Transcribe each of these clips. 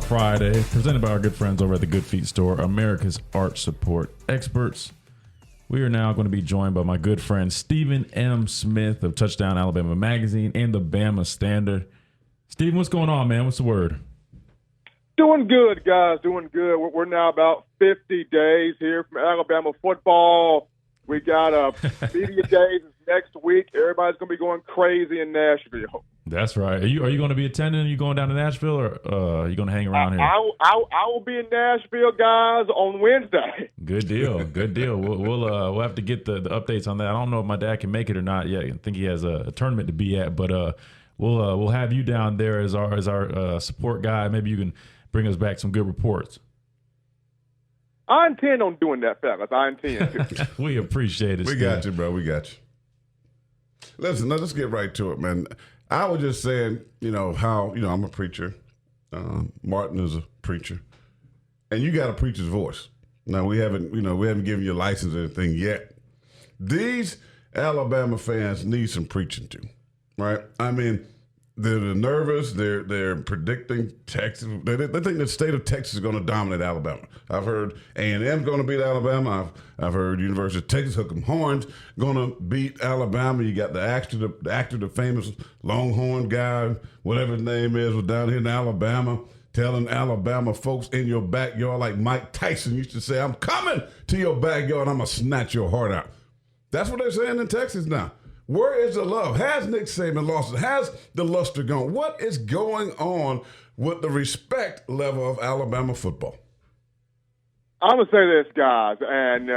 Friday, presented by our good friends over at the Good Feet Store, America's art support experts. We are now going to be joined by my good friend Stephen M. Smith of Touchdown Alabama Magazine and the Bama Standard. Stephen, what's going on, man? What's the word? Doing good, guys. Doing good. We're now about 50 days here from Alabama football. We got media days next week. Everybody's going to be going crazy in Nashville. That's right. Are you going to be attending? Are you going down to Nashville, or are you going to hang around here? I will be in Nashville, guys, on Wednesday. Good deal. Good deal. We'll have to get the updates on that. I don't know if my dad can make it or not yet. I think he has a tournament to be at, but we'll have you down there as our support guy. Maybe you can bring us back some good reports. I intend on doing that, fellas. I intend to. We appreciate it. We got you, bro. We got you. Listen, let's get right to it, man. I was just saying, how I'm a preacher. Martin is a preacher, and you got a preacher's voice. Now we haven't given you a license or anything yet. These Alabama fans need some preaching too, right? I mean, they're nervous. They're predicting Texas. They think the state of Texas is going to dominate Alabama. I've heard A&M's going to beat Alabama. I've heard University of Texas Hook 'em Horns going to beat Alabama. You got the actor, the famous Longhorn guy, whatever his name is, was down here in Alabama telling Alabama folks in your backyard, like Mike Tyson used to say, "I'm coming to your backyard. I'm gonna snatch your heart out." That's what they're saying in Texas now. Where is the love? Has Nick Saban lost it? Has the luster gone? What is going on with the respect level of Alabama football? I'm going to say this, guys, and,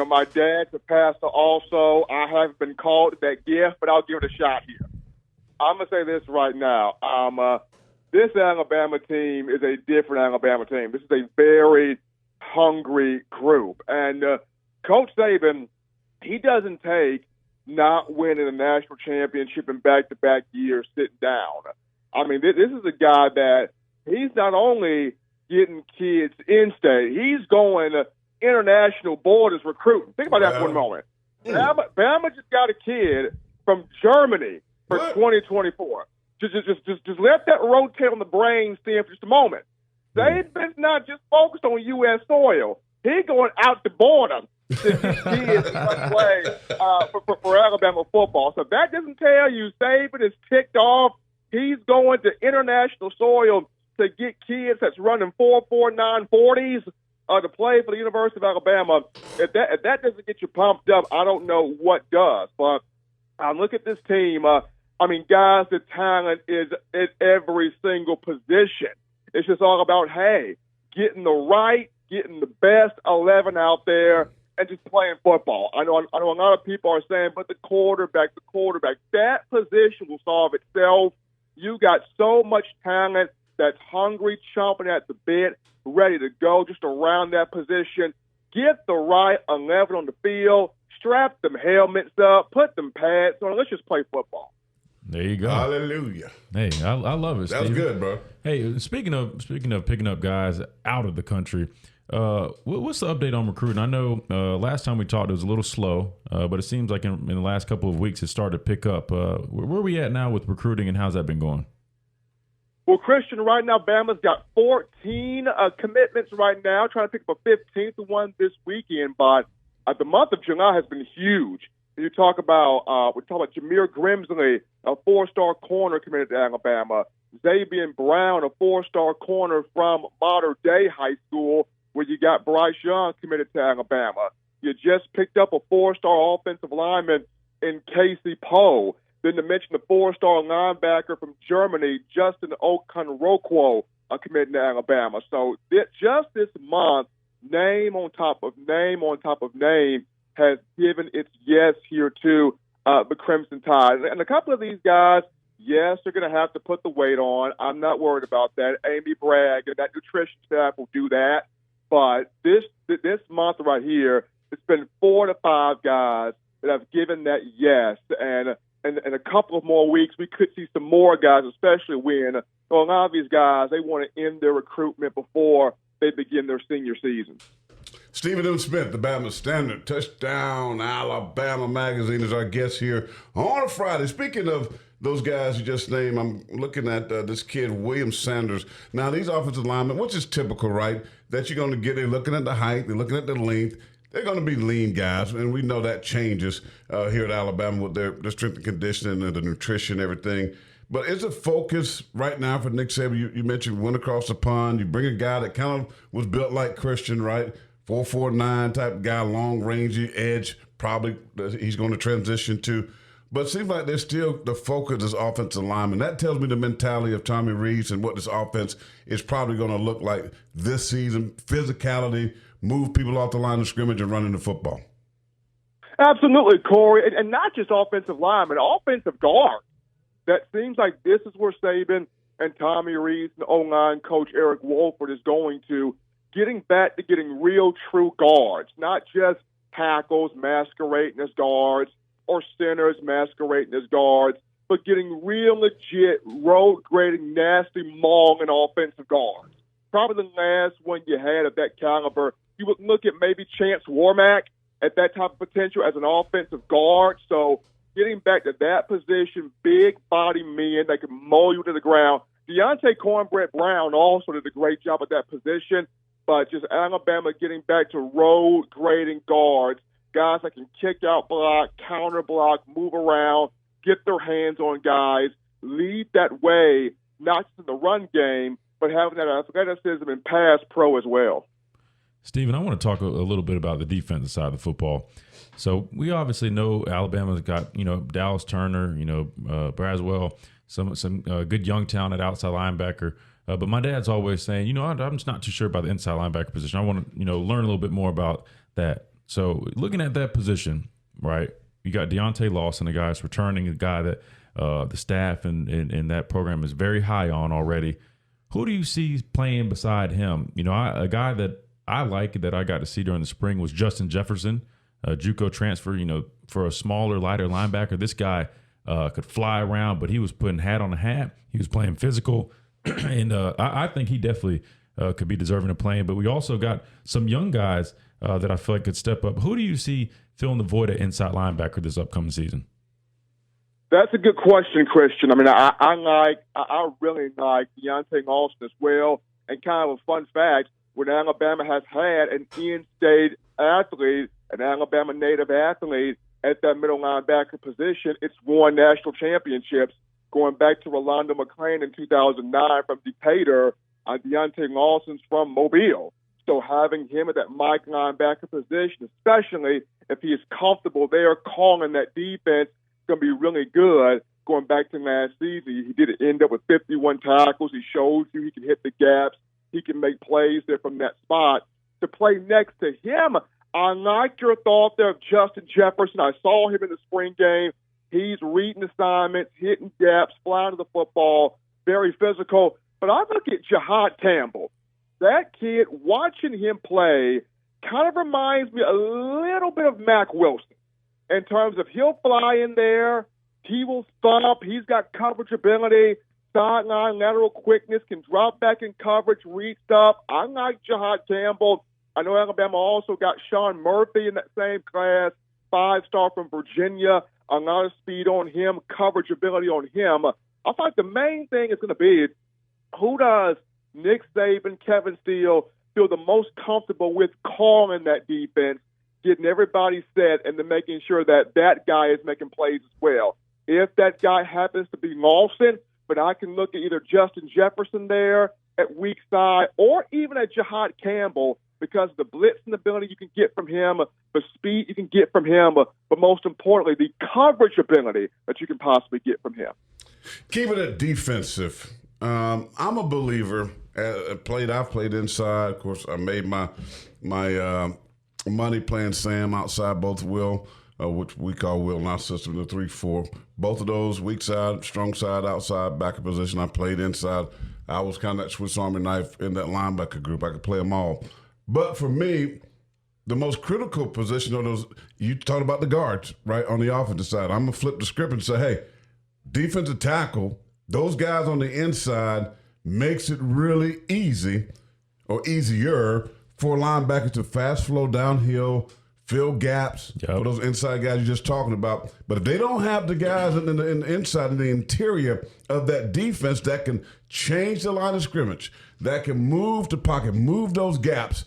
my dad's a pastor also. I haven't been called to that gift, but I'll give it a shot here. I'm going to say this right now. This Alabama team is a different Alabama team. This is a very hungry group. And Coach Saban, he doesn't take not winning a national championship in back-to-back years sitting down. I mean, this is a guy that he's not only getting kids in-state, he's going to international borders recruiting. Think about that for a moment. Bama just got a kid from Germany for 2024. Just let that rotate on the brain stem for just a moment. Saban's not just focused on U.S. soil. He's going out the border to get kids to play for Alabama football. So that doesn't tell you Saban is ticked off. He's going to international soil to get kids that's running 4.49 40s to play for the University of Alabama. If that doesn't get you pumped up, I don't know what does. But look at this team. Guys, the talent is at every single position. It's just all about, getting the best 11 out there and just playing football. I know a lot of people are saying, but the quarterback, that position will solve itself. You got so much talent that's hungry, chomping at the bit, ready to go just around that position. Get the right 11 on the field, strap them helmets up, put them pads on. Let's just play football. There you go. Hallelujah. Hey, I love it, Steve. That's good, bro. Hey, speaking of picking up guys out of the country, what's the update on recruiting? I know last time we talked it was a little slow, but it seems like in the last couple of weeks it started to pick up. Where are we at now with recruiting, and how's that been going? Well, Christian, right now Bama's got 14 commitments right now, trying to pick up a 15th one this weekend. But the month of July has been huge. You talk about Jameer Grimsley, a 4-star corner committed to Alabama. Xavier Brown, a 4-star corner from Mater Dei High School, where you got Bryce Young committed to Alabama. You just picked up a 4-star offensive lineman in Casey Poe. Then to mention the 4-star linebacker from Germany, Justin Okunrokwo, committed to Alabama. So just this month, name on top of name on top of name has given its yes here to the Crimson Tide. And a couple of these guys, yes, they're going to have to put the weight on. I'm not worried about that. Amy Bragg and that nutrition staff will do that. But this month right here, it's been 4 to 5 guys that have given that yes. And in a couple of more weeks, we could see some more guys, especially when a lot of these guys, they want to end their recruitment before they begin their senior season. Stephen M. Smith, the Bama Standard, Touchdown Alabama Magazine, is our guest here on a Friday. Speaking of those guys you just named. I'm looking at this kid, William Sanders. Now, these offensive linemen, which is typical, right, that you're going to get, they're looking at the height, they're looking at the length. They're going to be lean guys, and we know that changes here at Alabama with their strength and conditioning and the nutrition and everything. But is it focus right now for Nick Saban? You mentioned went across the pond. You bring a guy that kind of was built like Christian, right? 4.49 type guy, long rangey edge, probably he's going to transition to. But it seems like there's still the focus is offensive lineman. That tells me the mentality of Tommy Rees and what this offense is probably going to look like this season. Physicality, move people off the line of scrimmage and running the football. Absolutely, Corey. And not just offensive linemen, offensive guard. That seems like this is where Saban and Tommy Rees and O-line coach Eric Wolford is going to, getting back to getting real, true guards, not just tackles masquerading as guards or centers masquerading as guards, but getting real, legit, road-grading, nasty, long and offensive guards. Probably the last one you had of that caliber, you would look at maybe Chance Warmack at that type of potential as an offensive guard. So getting back to that position, big body men that can mow you to the ground. Deontay Cornbread Brown also did a great job at that position, but just Alabama getting back to road grading guards, guys that can kick out block, counter block, move around, get their hands on guys, lead that way, not just in the run game, but having that athleticism in pass pro as well. Steven, I want to talk a little bit about the defensive side of the football. So we obviously know Alabama's got, Dallas Turner, Braswell, some good young talent at outside linebacker. But my dad's always saying, I'm just not too sure about the inside linebacker position. I want to, learn a little bit more about that. So looking at that position, right, you got Deontay Lawson, the guy that's returning, the guy that the staff and that program is very high on already. Who do you see playing beside him? A guy that I like that I got to see during the spring was Justin Jefferson, a JUCO transfer, for a smaller, lighter linebacker. This guy could fly around, but he was putting hat on a hat. He was playing physical, and I think he definitely could be deserving of playing. But we also got some young guys that I feel like could step up. Who do you see filling the void at inside linebacker this upcoming season? That's a good question, Christian. I mean, I really like Deontay Lawson as well. And kind of a fun fact, when Alabama has had an in-state athlete, an Alabama native athlete at that middle linebacker position, it's won national championships going back to Rolando McClain in 2009 from Decatur. Deontay Lawson's from Mobile. So having him at that Mike linebacker position, especially if he is comfortable there calling that defense, going to be really good. Going back to last season, he did end up with 51 tackles. He shows you he can hit the gaps. He can make plays there from that spot. To play next to him, I like your thought there of Justin Jefferson. I saw him in the spring game. He's reading assignments, hitting gaps, flying to the football, very physical. But I look at Jihad Campbell. That kid, watching him play, kind of reminds me a little bit of Mack Wilson in terms of he'll fly in there, he will thump, he's got coverage ability, sideline lateral quickness, can drop back in coverage, reach up. I like Jihad Campbell. I know Alabama also got Sean Murphy in that same class, 5-star from Virginia. A lot of speed on him, coverage ability on him. I think the main thing is going to be who does Nick Saban, Kevin Steele feel the most comfortable with calling that defense, getting everybody set, and then making sure that that guy is making plays as well. If that guy happens to be Lawson, but I can look at either Justin Jefferson there at weak side or even at Jihad Campbell because the blitzing ability you can get from him, the speed you can get from him, but most importantly, the coverage ability that you can possibly get from him. Keep it at defensive. I'm a believer. I've played inside. Of course, I made my money playing Sam outside both Will, which we call Will in our system, the 3-4. Both of those, weak side, strong side, outside, backer position. I played inside. I was kind of that Swiss Army knife in that linebacker group. I could play them all. But for me, the most critical position of those, you talk about the guards, right, on the offensive side. I'm going to flip the script and say, hey, defensive tackle, those guys on the inside makes it really easy or easier for linebackers to fast flow downhill, fill gaps for those inside guys you're just talking about. But if they don't have the guys in the inside, in the interior of that defense that can change the line of scrimmage, that can move the pocket, move those gaps,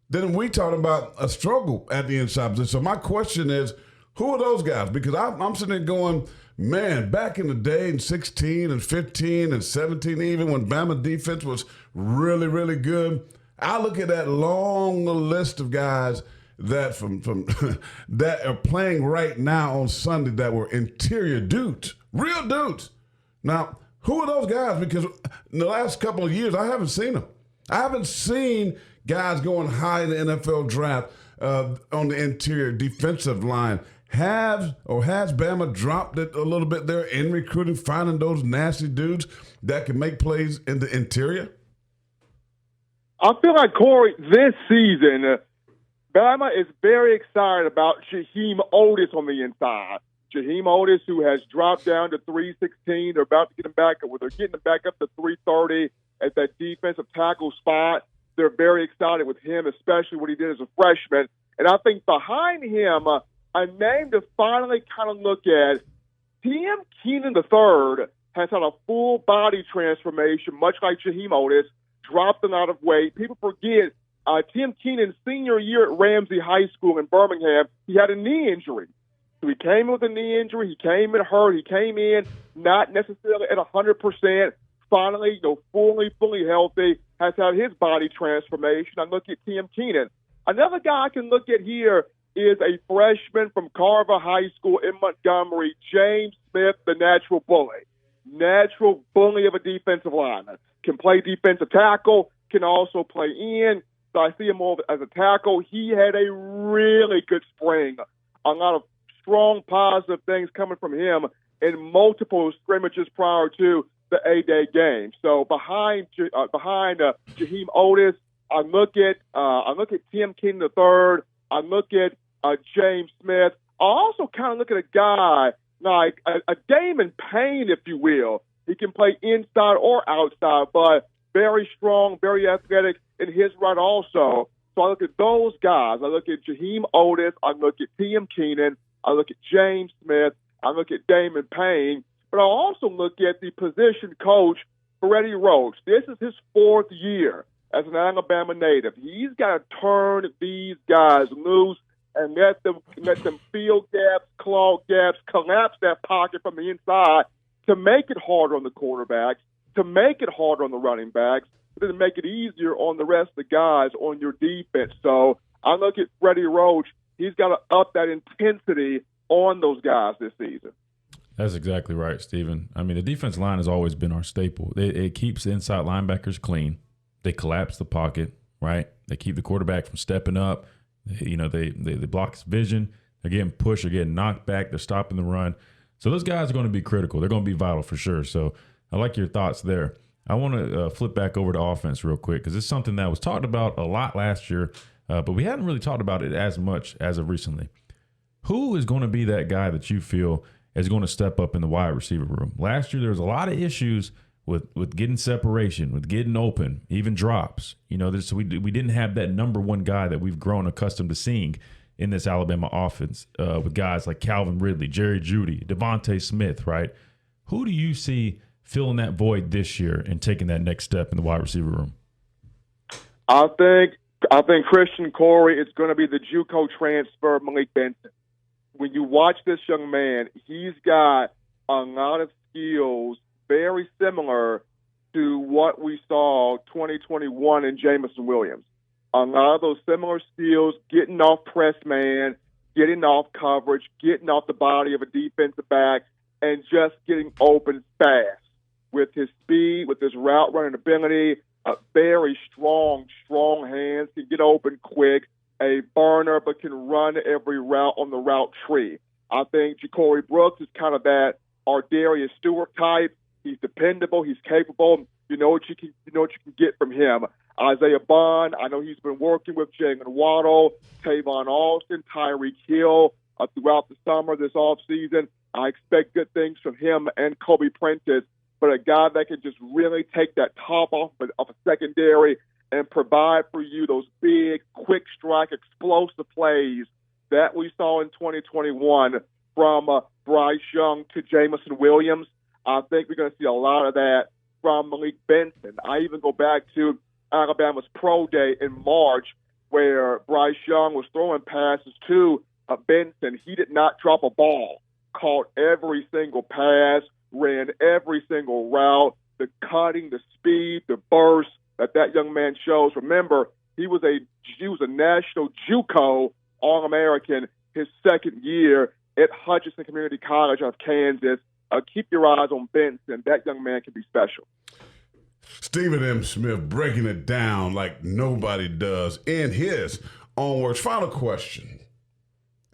then we talking about a struggle at the inside position. So my question is, who are those guys? Because I'm sitting there going, man, back in the day in 16 and 15 and 17, even when Bama defense was really, really good, I look at that long list of guys that from that are playing right now on Sunday that were interior dudes, real dudes. Now, who are those guys? Because in the last couple of years, I haven't seen them. I haven't seen guys going high in the NFL draft on the interior defensive line. Has Bama dropped it a little bit there in recruiting, finding those nasty dudes that can make plays in the interior? I feel like, Corey, this season, Bama is very excited about Jaheim Otis on the inside. Jaheim Otis, who has dropped down to 316. They're about to get him back up. They're getting him back up to 330 at that defensive tackle spot. They're very excited with him, especially what he did as a freshman. And I think behind him, a name to finally kind of look at, Tim Keenan III has had a full body transformation, much like Jaheim Otis, dropped a lot of weight. People forget Tim Keenan's senior year at Ramsey High School in Birmingham, he had a knee injury. So he came in with a knee injury. He came in hurt. He came in not necessarily at 100%. Finally, fully healthy, has had his body transformation. I look at Tim Keenan. Another guy I can look at here is a freshman from Carver High School in Montgomery, James Smith, the natural bully. Natural bully of a defensive lineman. Can play defensive tackle, can also play in. So I see him more as a tackle. He had a really good spring. A lot of strong positive things coming from him in multiple scrimmages prior to the A-Day game. So behind Jaheim Otis, I look at Tim Keenan III. I look at James Smith. I also kind of look at a guy like a Damon Payne, if you will. He can play inside or outside, but very strong, very athletic in his right also. So I look at those guys. I look at Jaheim Otis. I look at Tim Keenan. I look at James Smith. I look at Damon Payne. But I also look at the position coach, Freddie Roach. This is his fourth year as an Alabama native. He's got to turn these guys loose and let them fill gaps, clog gaps, collapse that pocket from the inside to make it harder on the quarterbacks, to make it harder on the running backs, but then make it easier on the rest of the guys on your defense. So I look at Freddie Roach. He's got to up that intensity on those guys this season. That's exactly right, Stephen. I mean, the defense line has always been our staple. It keeps the inside linebackers clean. They collapse the pocket, right? They keep the quarterback from stepping up. They block his vision. They're getting pushed. They're getting knocked back. They're stopping the run. So those guys are going to be critical. They're going to be vital for sure. So I like your thoughts there. I want to flip back over to offense real quick because it's something that was talked about a lot last year, but we hadn't really talked about it as much as of recently. Who is going to be that guy that you feel is going to step up in the wide receiver room? Last year, there was a lot of issues with getting separation, with getting open, even drops. So we didn't have that number one guy that we've grown accustomed to seeing in this Alabama offense with guys like Calvin Ridley, Jerry Jeudy, Devontae Smith, right? Who do you see filling that void this year and taking that next step in the wide receiver room? I think Christian Corey, it's going to be the JUCO transfer, Malik Benson. When you watch this young man, he's got a lot of skills very similar to what we saw 2021 in Jamison Williams. A lot of those similar skills, getting off press man, getting off coverage, getting off the body of a defensive back, and just getting open fast with his speed, with his route running ability, very strong hands, can get open quick, a burner, but can run every route on the route tree. I think Ja'Cory Brooks is kind of that Ardarius Stewart type. He's dependable. He's capable. You know what you can get from him. Isaiah Bond, I know he's been working with Jalen Waddle, Tavon Austin, Tyreek Hill throughout the summer, this offseason. I expect good things from him and Kobe Prentice, but a guy that can just really take that top off of a secondary and provide for you those big, quick strike, explosive plays that we saw in 2021 from Bryce Young to Jamison Williams. I think we're going to see a lot of that from Malik Benson. I even go back to Alabama's Pro Day in March where Bryce Young was throwing passes to Benson. He did not drop a ball, caught every single pass, ran every single route, the cutting, the speed, the burst that young man shows. Remember, he was a national JUCO All-American his second year at Hutchinson Community College of Kansas. Keep your eyes on Benson. That young man can be special. Stephen M. Smith breaking it down like nobody does in his own words. Final question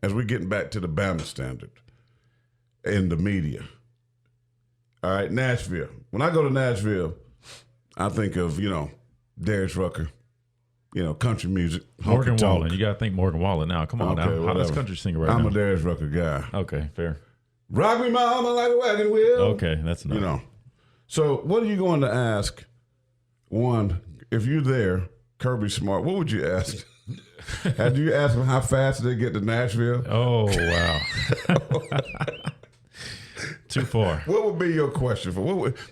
as we're getting back to the Bama standard in the media. All right, Nashville. When I go to Nashville, I think of, Darius Rucker, country music. Morgan Wallen. You got to think Morgan Wallen now. Come on now. Hottest country singer right now. I'm a Darius Rucker guy. Okay, fair. Rock me, mama, like a wagon wheel. Okay, that's enough. So what are you going to ask? One, if you're there, Kirby Smart, what would you ask? Had you asked him how fast did they get to Nashville? Oh, wow. Too far. What would be your question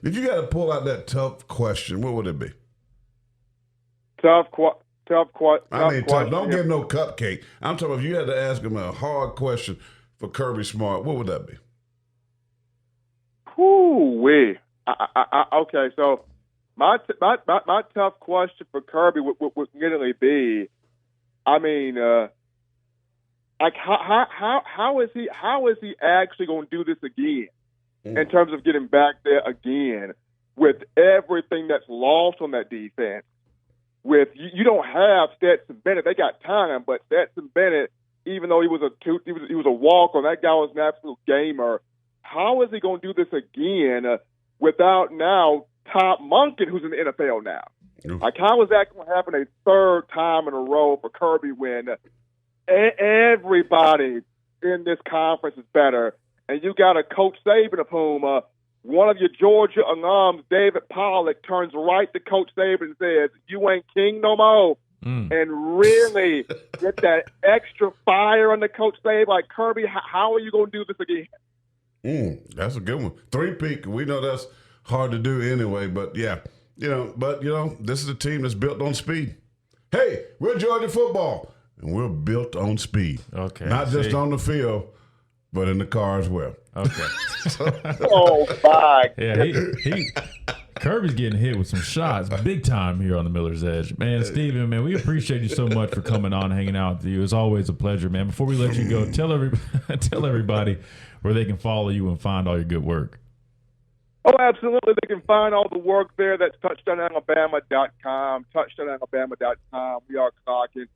if you got to pull out that tough question, what would it be? Tough question. Don't give no cupcake. I'm talking if you had to ask him a hard question for Kirby Smart, what would that be? Whoo-wee. Okay, so my tough question for Kirby would literally be, how is he actually going to do this again in terms of getting back there again with everything that's lost on that defense? With you don't have Stetson Bennett, they got time, but Stetson Bennett, even though he was a walk on, that guy was an absolute gamer. How is he going to do this again without now Todd Monken, who's in the NFL now? Like, how is that going to happen a third time in a row for Kirby when everybody in this conference is better? And you got a Coach Saban of whom one of your Georgia alums, David Pollack, turns right to Coach Saban and says, "You ain't king no more." And really get that extra fire on the Coach Saban. Like, Kirby, how are you going to do this again? That's a good one. Three-peat. We know that's hard to do anyway, but yeah. This is a team that's built on speed. Hey, we're Georgia football, and we're built on speed. Okay. Not just on the field, but in the car as well. Okay. Oh, my. Yeah, Kirby's getting hit with some shots big time here on the Miller's Edge. Man, Steven, man, we appreciate you so much for coming on and hanging out with you. It's always a pleasure, man. Before we let you go, tell everybody where they can follow you and find all your good work. Oh, absolutely. They can find all the work there. That's touchdownalabama.com, touchdownalabama.com. We are clocking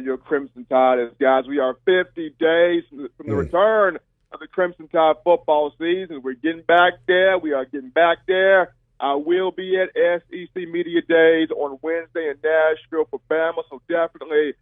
your Crimson Tide. Guys, we are 50 days from the return of the Crimson Tide football season. We're getting back there. We are getting back there. I will be at SEC Media Days on Wednesday in Nashville for Bama, so definitely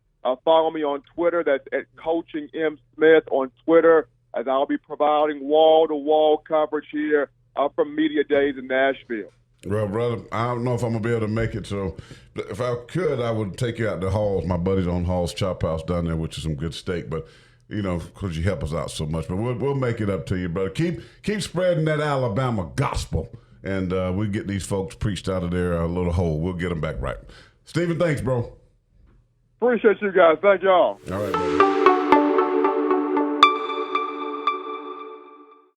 follow me on Twitter. That's at Coaching M. Smith on Twitter, as I'll be providing wall-to-wall coverage here from Media Days in Nashville. Well, brother, I don't know if I'm going to be able to make it, so if I could, I would take you out to Hall's. My buddies on Hall's Chop House down there, which is some good steak, but because you help us out so much. But we'll make it up to you, brother. Keep spreading that Alabama gospel, and we get these folks preached out of their little hole. We'll get them back right. Steven, thanks, bro. Appreciate you guys. Thank y'all. All right, brother.